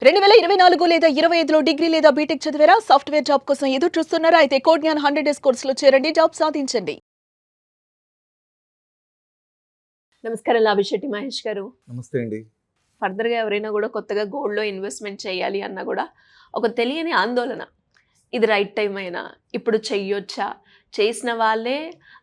2024 లేదా 25లో డిగ్రీ లేదా బీటెక్ చదివారా? సాఫ్ట్‌వేర్ జాబ్ కోసం ఎదురు చూస్తున్నారా? అయితే కోడ్ జ్ఞాన్ 100 డేస్ కోర్సులో చేరండి. జాబ్ సాధించండి. నమస్కారం లాభిశెట్టి మహేష్ గారు. నమస్తే అండి. ఫర్దర్‌గా ఎవరైనా కూడా కొత్తగా గోల్డ్‌లో ఇన్వెస్ట్‌మెంట్ చేయాలి అన్నా కూడా ఒక తెలియని ఆందోళన. ఇది రైట్ టైమేనా? ఇప్పుడు చెయ్యొచ్చా? చేసిన వాళ్ళే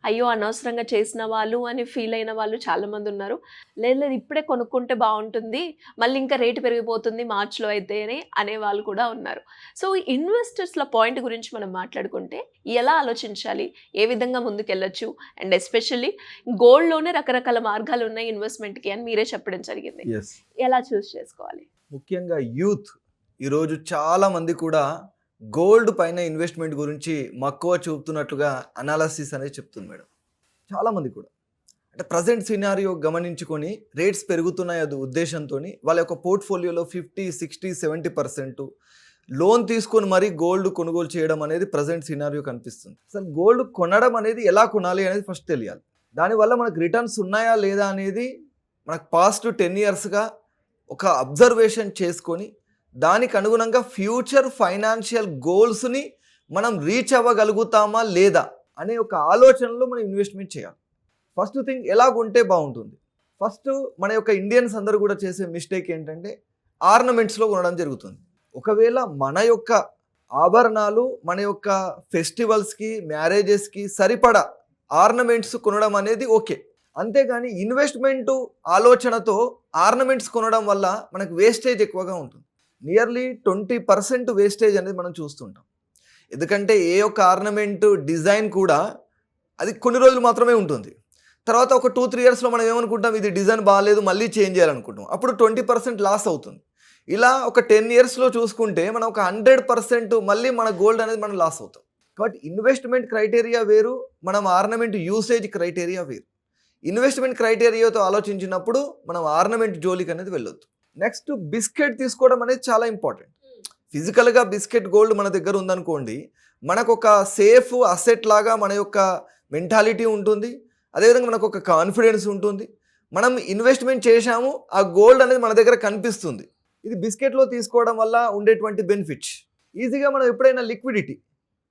అయ్యో! అనవసరంగా చేసిన వాళ్ళు అని ఫీల్ అయిన వాళ్ళు చాలామంది ఉన్నారు. లేదు లేదు ఇప్పుడే కొనుక్కుంటే బావుంటుంది. మళ్ళీ ఇంకా రేట్ పెరిగిపోతుంది మార్చ్‌లో అయితే అని అనేవాళ్ళు కూడా ఉన్నారు. సో, ఇన్వెస్టర్స్‌ల పాయింట్ గురించి మనం మాట్లాడుకుంటే ఎలా ఆలోచించాలి? ఏ విధంగా ముందుకెళ్ళొచ్చు? అండ్ ఎస్పెషల్లీ గోల్డ్‌లోనే రకరకాల మార్గాలు ఉన్నాయి ఇన్వెస్ట్‌మెంట్‌కి అని మీరే చెప్పడం జరిగింది. యెస్. ఎలా చూస్ చేసుకోవాలి? ముఖ్యంగా యూత్ ఈరోజు చాలా మంది కూడా గోల్డ్ పైన ఇన్వెస్ట్‌మెంట్ గురించి మక్కువ చూపుతున్నట్లుగా అనాలిసిస్ అనేది చెప్తుంది మేడం. చాలామంది కూడా. అంటే ప్రెజెంట్ సినారియో గమనించుకొని రేట్స్ పెరుగుతున్నాయి అది ఉద్దేశంతోని వాళ్ళ యొక్క పోర్ట్‌ఫోలియోలో 50, 60, 70% లోన్ తీసుకొని మరీ గోల్డ్ కొనుగోలు చేయడం అనేది ప్రెజెంట్ సినారియో కనిపిస్తుంది. అసలు గోల్డ్ కొనడం అనేది ఎలా కొనాలి అనేది ఫస్ట్ తెలియాలి. దానివల్ల మనకు రిటర్న్స్ ఉన్నాయా లేదా అనేది మనకు పాస్ట్ 10 ఇయర్స్‌గా ఒక అబ్జర్వేషన్ చేసుకొని దానికి అనుగుణంగా ఫ్యూచర్ ఫైనాన్షియల్ గోల్స్ని మనం రీచ్ అవ్వగలుగుతామా లేదా అనే ఒక ఆలోచనలో మనం ఇన్వెస్ట్మెంట్ చేయాలి. ఫస్ట్ థింగ్ ఎలా కొంటే బాగుంటుంది. ఫస్ట్ మన యొక్క ఇండియన్స్ అందరూ కూడా చేసే మిస్టేక్ ఏంటంటే ఆర్నమెంట్స్లో కొనడం జరుగుతుంది. ఒకవేళ మన యొక్క ఆభరణాలు మన యొక్క ఫెస్టివల్స్కి మ్యారేజెస్కి సరిపడా ఆర్నమెంట్స్ కొనడం అనేది ఓకే. అంతేగాని ఇన్వెస్ట్మెంట్ ఆలోచనతో ఆర్నమెంట్స్ కొనడం వల్ల మనకు వేస్టేజ్ ఎక్కువగా ఉంటుంది. నియర్లీ 20% వేస్టేజ్ అనేది మనం చూస్తుంటాం. ఎందుకంటే ఏ ఒక్క ఆర్నమెంట్ డిజైన్ కూడా అది కొన్ని రోజులు మాత్రమే ఉంటుంది. తర్వాత ఒక 2-3 ఇయర్స్లో మనం ఏమనుకుంటాం, ఇది డిజైన్ బాగాలేదు మళ్ళీ చేంజ్ చేయాలనుకుంటాం. అప్పుడు 20% లాస్ అవుతుంది. ఇలా ఒక 10 ఇయర్స్లో చూసుకుంటే మనం ఒక 100% మళ్ళీ మన గోల్డ్ అనేది మనం లాస్ అవుతాం. కాబట్టి ఇన్వెస్ట్మెంట్ క్రైటీరియా వేరు, మనం ఆర్నమెంట్ యూసేజ్ క్రైటీరియా వేరు. ఇన్వెస్ట్మెంట్ క్రైటీరియాతో ఆలోచించినప్పుడు మనం ఆర్నమెంట్ జోలికి అనేది వెళ్ళొద్దు. నెక్స్ట్ బిస్కెట్ తీసుకోవడం అనేది చాలా ఇంపార్టెంట్. ఫిజికల్గా బిస్కెట్ గోల్డ్ మన దగ్గర ఉందనుకోండి, మనకు ఒక సేఫ్ అసెట్ లాగా మన యొక్క మెంటాలిటీ ఉంటుంది. అదేవిధంగా మనకు ఒక కాన్ఫిడెన్స్ ఉంటుంది. మనం ఇన్వెస్ట్మెంట్ చేశాము, ఆ గోల్డ్ అనేది మన దగ్గర కనిపిస్తుంది. ఇది బిస్కెట్లో తీసుకోవడం వల్ల ఉండేటువంటి బెనిఫిట్స్. ఈజీగా మనం ఎప్పుడైనా లిక్విడిటీ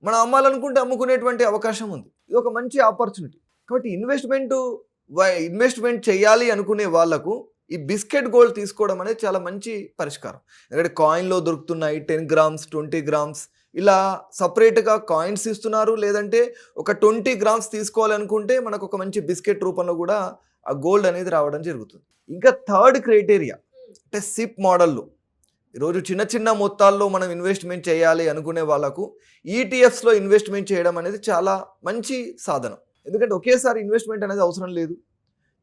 మనం అమ్మాలనుకుంటే అమ్ముకునేటువంటి అవకాశం ఉంది. ఇది ఒక మంచి ఆపర్చునిటీ. కాబట్టి ఇన్వెస్ట్మెంట్ చేయాలి అనుకునే వాళ్లకు ఈ బిస్కెట్ గోల్డ్ తీసుకోవడం అనేది చాలా మంచి పరిష్కారం. ఎందుకంటే కాయిన్లో దొరుకుతున్నాయి 10 గ్రామ్స్ 20 గ్రామ్స్ ఇలా సపరేట్గా కాయిన్స్ ఇస్తున్నారు. లేదంటే ఒక 20 గ్రామ్స్ తీసుకోవాలనుకుంటే మనకు ఒక మంచి బిస్కెట్ రూపంలో కూడా ఆ గోల్డ్ అనేది రావడం జరుగుతుంది. ఇంకా థర్డ్ క్రైటీరియా అంటే సిప్ మోడల్లో ఈరోజు చిన్న చిన్న మొత్తాల్లో మనం ఇన్వెస్ట్మెంట్ చేయాలి అనుకునే వాళ్ళకు ఈటీఎఫ్స్లో ఇన్వెస్ట్మెంట్ చేయడం అనేది చాలా మంచి సాధనం. ఎందుకంటే ఒకేసారి ఇన్వెస్ట్మెంట్ అనేది అవసరం లేదు,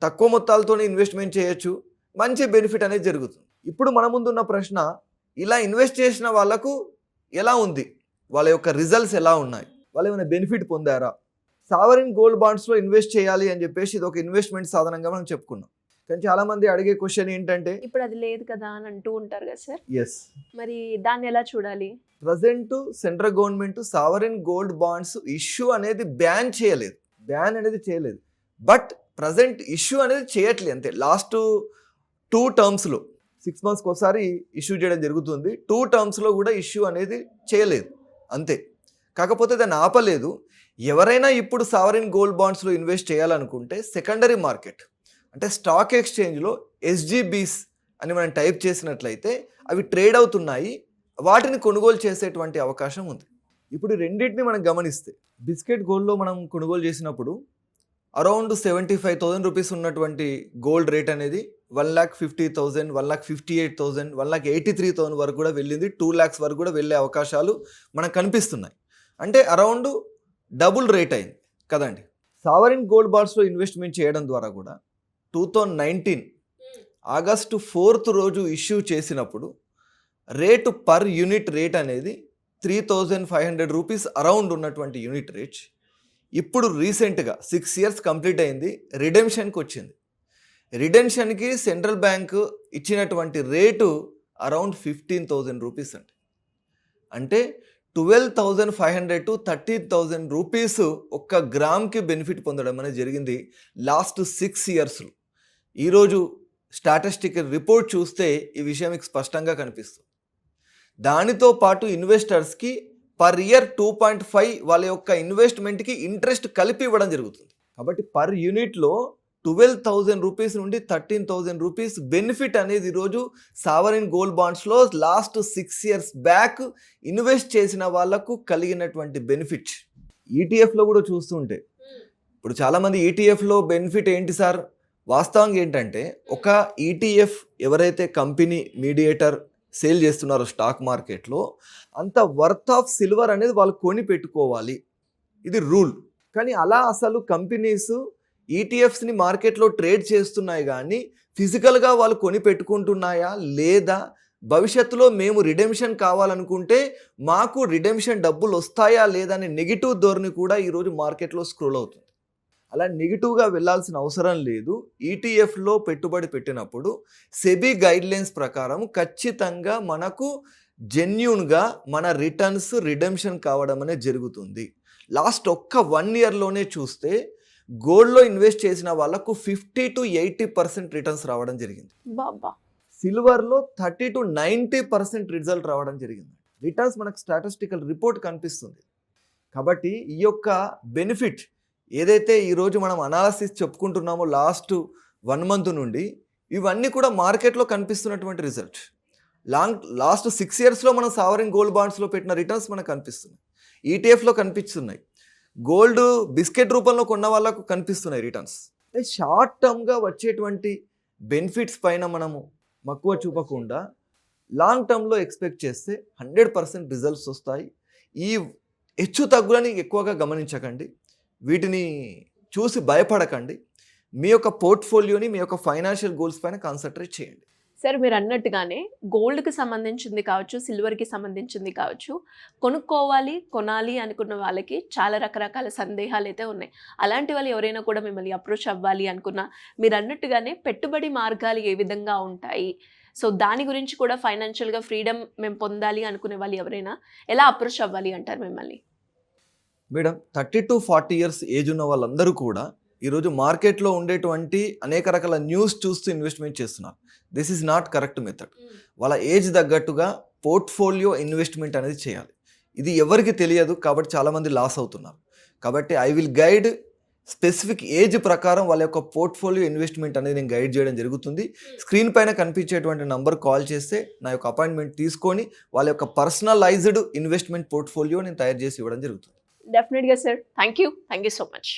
తక్కువ మొత్తాలతోనే ఇన్వెస్ట్మెంట్ చేయొచ్చు, మంచి బెనిఫిట్ అనేది జరుగుతుంది. ఇప్పుడు మన ముందున్న ప్రశ్న, ఇలా ఇన్వెస్ట్ చేసిన వాళ్ళకు ఎలా ఉంది, వాళ్ళ యొక్క రిజల్ట్స్ ఎలా ఉన్నాయి, వాళ్ళు ఏమైనా బెనిఫిట్ పొందారా? సావరిన్ గోల్డ్ బాండ్స్లో ఇన్వెస్ట్ చేయాలి అని చెప్పేసి ఇది ఒక ఇన్వెస్ట్మెంట్ సాధనంగా మనం చెప్పుకున్నాం. కానీ చాలామంది అడిగే క్వశ్చన్ ఏంటంటే, ఇప్పుడు అది లేదు కదా అని అంటూ ఉంటారు కదా సార్. ఎస్, మరి దాన్ని ఎలా చూడాలి? Present central government sovereign gold bonds issue అనేది బ్యాన్ అనేది చేయలేదు. బట్ ప్రజెంట్ ఇష్యూ అనేది చేయట్లేదు అంతే. లాస్ట్ 2 టర్మ్స్లో 6 మంత్స్కి ఒకసారి ఇష్యూ చేయడం జరుగుతుంది. 2 టర్మ్స్లో కూడా ఇష్యూ అనేది చేయలేదు అంతే. కాకపోతే దాన్ని ఆపలేదు. ఎవరైనా ఇప్పుడు సావరిన్ గోల్డ్ బాండ్స్లో ఇన్వెస్ట్ చేయాలనుకుంటే సెకండరీ మార్కెట్ అంటే స్టాక్ ఎక్స్చేంజ్లో ఎస్జీబీస్ అని మనం టైప్ చేసినట్లయితే అవి ట్రేడ్ అవుతున్నాయి, వాటిని కొనుగోలు చేసేటువంటి అవకాశం ఉంది. ఇప్పుడు రెండింటిని మనం గమనిస్తే బిస్కెట్ గోల్డ్లో మనం కొనుగోలు చేసినప్పుడు అరౌండ్ 75,000 రూపీస్ ఉన్నటువంటి గోల్డ్ రేట్ అనేది 1,50,000, 1,58,000, 1,83,000 వరకు కూడా వెళ్ళింది. 2 lakhs వరకు కూడా వెళ్ళే అవకాశాలు మనకు కనిపిస్తున్నాయి. అంటే అరౌండ్ డబుల్ రేట్ అయింది కదండి. సావరిన్ గోల్డ్ బాండ్స్లో ఇన్వెస్ట్మెంట్ చేయడం ద్వారా కూడా 2019 ఆగస్టు 4th రోజు ఇష్యూ చేసినప్పుడు రేటు పర్ యూనిట్ రేట్ అనేది 3,500 రూపీస్ అరౌండ్ ఉన్నటువంటి యూనిట్ రేట్ ఇప్పుడు రీసెంట్గా 6 years కంప్లీట్ అయింది, రిడెంప్షన్కి వచ్చింది. రిడెంప్షన్కి సెంట్రల్ బ్యాంక్ ఇచ్చినటువంటి రేటు అరౌండ్ 15,000 రూపీస్ అంటే 12,500 to 13,000 రూపీస్ ఒక్క గ్రామ్కి బెనిఫిట్ పొందడం అనేది జరిగింది లాస్ట్ 6 yearsలో. ఈరోజు స్టాటిస్టికల్ రిపోర్ట్ చూస్తే ఈ విషయం మీకు స్పష్టంగా కనిపిస్తుంది. దానితో పాటు ఇన్వెస్టర్స్కి పర్ ఇయర్ 2.5 వాళ్ళ యొక్క ఇన్వెస్ట్మెంట్కి ఇంట్రెస్ట్ కలిపి ఇవ్వడం జరుగుతుంది. కాబట్టి పర్ యూనిట్లో 12,000 రూపీస్ నుండి 13,000 రూపీస్ బెనిఫిట్ అనేది ఈరోజు సావరిన్ గోల్డ్ బాండ్స్లో లాస్ట్ 6 years బ్యాక్ ఇన్వెస్ట్ చేసిన వాళ్ళకు కలిగినటువంటి బెనిఫిట్. ఈటీఎఫ్లో కూడా చూస్తుంటే ఇప్పుడు చాలామంది ఈటీఎఫ్లో బెనిఫిట్ ఏంటి సార్, వాస్తవంగా ఏంటంటే ఒక ఈటీఎఫ్ ఎవరైతే కంపెనీ మీడియేటర్ సేల్ చేస్తున్నారో స్టాక్ మార్కెట్లో అంత వర్త్ ఆఫ్ సిల్వర్ అనేది వాళ్ళు కొని పెట్టుకోవాలి, ఇది రూల్. కానీ అలా అసలు కంపెనీస్ ఈటీఎఫ్స్ని మార్కెట్లో ట్రేడ్ చేస్తున్నాయి కానీ ఫిజికల్గా వాళ్ళు కొని పెట్టుకుంటున్నాయా లేదా, భవిష్యత్తులో మేము రిడెంప్షన్ కావాలనుకుంటే మాకు రిడెంప్షన్ డబ్బులు వస్తాయా లేదా అనే నెగిటివ్ ధోరణి కూడా ఈరోజు మార్కెట్లో స్క్రోల్ అవుతుంది. అలా నెగిటివ్గా వెళ్ళాల్సిన అవసరం లేదు. ఈటీఎఫ్లో పెట్టుబడి పెట్టినప్పుడు సెబీ గైడ్లైన్స్ ప్రకారం ఖచ్చితంగా మనకు జెన్యూన్గా మన రిటర్న్స్ రిడెంప్షన్ కావడం అనేది జరుగుతుంది. లాస్ట్ ఒక్క 1 yearలోనే చూస్తే గోల్డ్లో ఇన్వెస్ట్ చేసిన వాళ్ళకు 50 to 80% రిటర్న్స్ రావడం జరిగింది. బాబా సిల్వర్లో 30 to 90% రిజల్ట్ రావడం జరిగింది. రిటర్న్స్ మనకు స్టాటిస్టికల్ రిపోర్ట్ కనిపిస్తుంది. కాబట్టి ఈ యొక్క బెనిఫిట్ ఏదైతే ఈరోజు మనం అనాలసిస్ చెప్పుకుంటున్నామో లాస్ట్ 1 month నుండి, ఇవన్నీ కూడా మార్కెట్లో కనిపిస్తున్నటువంటి రిజల్ట్. లాస్ట్ 6 yearsలో మనం సావరిన్ గోల్డ్ బాండ్స్లో పెట్టిన రిటర్న్స్ మనకు కనిపిస్తున్నాయి, ఈటీఎఫ్లో కనిపిస్తున్నాయి, గోల్డ్ బిస్కెట్ రూపంలో కొన్న వాళ్ళకు కనిపిస్తున్నాయి రిటర్న్స్. షార్ట్ టర్మ్గా వచ్చేటువంటి బెనిఫిట్స్ పైన మనము మక్కువ చూపకుండా లాంగ్ టర్మ్లో ఎక్స్పెక్ట్ చేస్తే 100% రిజల్ట్స్ వస్తాయి. ఈ హెచ్చు తగ్గులని ఎక్కువగా గమనించకండి, వీటిని చూసి భయపడకండి. మీ యొక్క పోర్ట్ఫోలియోని మీ యొక్క ఫైనాన్షియల్ గోల్స్ పైన కాన్సన్ట్రేట్ చేయండి. సార్, మీరు అన్నట్టుగానే గోల్డ్కి సంబంధించింది కావచ్చు, సిల్వర్కి సంబంధించింది కావచ్చు, కొనాలి అనుకున్న వాళ్ళకి చాలా రకరకాల సందేహాలు అయితే ఉన్నాయి. అలాంటి వాళ్ళు ఎవరైనా కూడా మిమ్మల్ని అప్రోచ్ అవ్వాలి అనుకున్నా, మీరు అన్నట్టుగానే పెట్టుబడి మార్గాలు ఏ విధంగా ఉంటాయి, సో దాని గురించి కూడా ఫైనాన్షియల్గా ఫ్రీడమ్ మేము పొందాలి అనుకునే వాళ్ళు ఎవరైనా ఎలా అప్రోచ్ అవ్వాలి అంటారు మిమ్మల్ని? మేడం, 30 to 40 years ఏజ్ ఉన్న వాళ్ళందరూ కూడా ఈరోజు మార్కెట్లో ఉండేటువంటి అనేక రకాల న్యూస్ చూస్తూ ఇన్వెస్ట్మెంట్ చేస్తున్నారు. This is not correct method. వాళ్ళ ఏజ్ తగ్గట్టుగా పోర్ట్ఫోలియో ఇన్వెస్ట్మెంట్ అనేది చేయాలి. ఇది ఎవరికి తెలియదు కాబట్టి చాలామంది లాస్ అవుతున్నారు. కాబట్టి I will guide specific age ప్రకారం వాళ్ళ యొక్క పోర్ట్ఫోలియో ఇన్వెస్ట్మెంట్ అనేది నేను గైడ్ చేయడం జరుగుతుంది. స్క్రీన్ పైన కనిపించేటువంటి నంబర్ కాల్ చేస్తే నా యొక్క అపాయింట్మెంట్ తీసుకొని వాళ్ళ యొక్క పర్సనలైజ్డ్ ఇన్వెస్ట్మెంట్ పోర్ట్ఫోలియో నేను తయారు చేసి ఇవ్వడం జరుగుతుంది. డెఫినెట్గా sir, thank you so much.